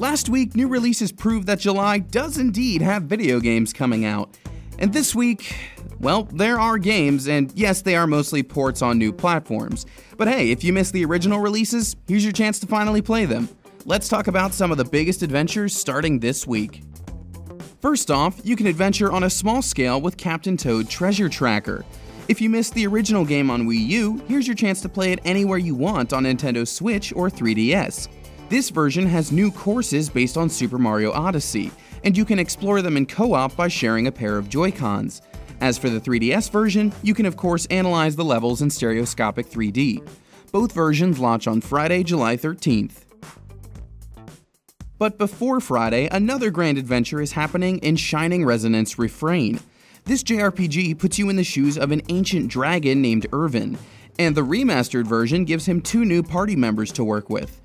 Last week, new releases proved that July does indeed have video games coming out. And this week, well, there are games, and yes, they are mostly ports on new platforms. But hey, if you missed the original releases, here's your chance to finally play them. Let's talk about some of the biggest adventures starting this week. First off, you can adventure on a small scale with Captain Toad Treasure Tracker. If you missed the original game on Wii U, here's your chance to play it anywhere you want on Nintendo Switch or 3DS. This version has new courses based on Super Mario Odyssey, and you can explore them in co-op by sharing a pair of Joy-Cons. As for the 3DS version, you can of course analyze the levels in stereoscopic 3D. Both versions launch on Friday, July 13th. But before Friday, another grand adventure is happening in Shining Resonance Refrain. This JRPG puts you in the shoes of an ancient dragon named Irvin, and the remastered version gives him 2 new party members to work with.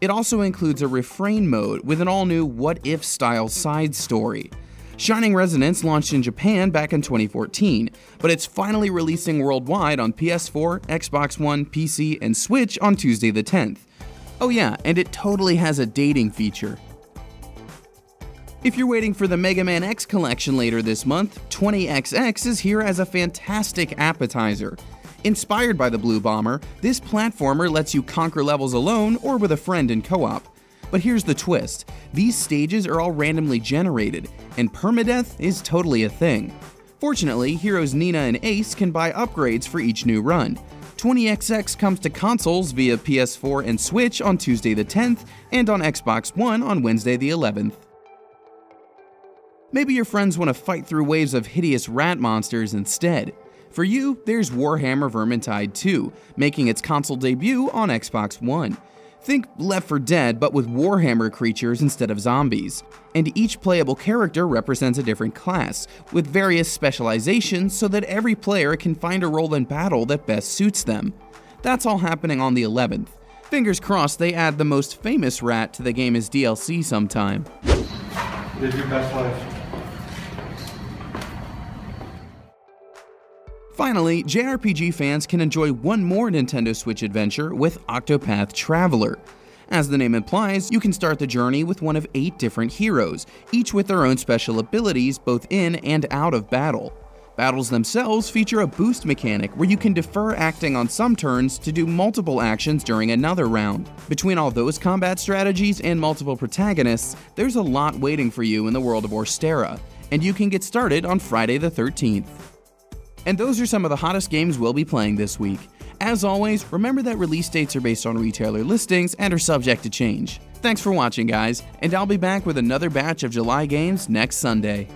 It also includes a Refrain mode with an all-new what-if style side story. Shining Resonance launched in Japan back in 2014, but it's finally releasing worldwide on PS4, Xbox One, PC, and Switch on Tuesday the 10th. Oh yeah, and it totally has a dating feature. If you're waiting for the Mega Man X collection later this month, 20XX is here as a fantastic appetizer. Inspired by the Blue Bomber, this platformer lets you conquer levels alone or with a friend in co-op. But here's the twist, these stages are all randomly generated, and permadeath is totally a thing. Fortunately, heroes Nina and Ace can buy upgrades for each new run. 20XX comes to consoles via PS4 and Switch on Tuesday the 10th, and on Xbox One on Wednesday the 11th. Maybe your friends want to fight through waves of hideous rat monsters instead. For you, there's Warhammer Vermintide 2, making its console debut on Xbox One. Think Left 4 Dead, but with Warhammer creatures instead of zombies. And each playable character represents a different class, with various specializations so that every player can find a role in battle that best suits them. That's all happening on the 11th. Fingers crossed they add the most famous rat to the game as DLC sometime. Live your best life. Finally, JRPG fans can enjoy one more Nintendo Switch adventure with Octopath Traveler. As the name implies, you can start the journey with one of 8 different heroes, each with their own special abilities both in and out of battle. Battles themselves feature a boost mechanic where you can defer acting on some turns to do multiple actions during another round. Between all those combat strategies and multiple protagonists, there's a lot waiting for you in the world of Orstera, and you can get started on Friday the 13th. And those are some of the hottest games we'll be playing this week. As always, remember that release dates are based on retailer listings and are subject to change. Thanks for watching, guys, and I'll be back with another batch of July games next Sunday.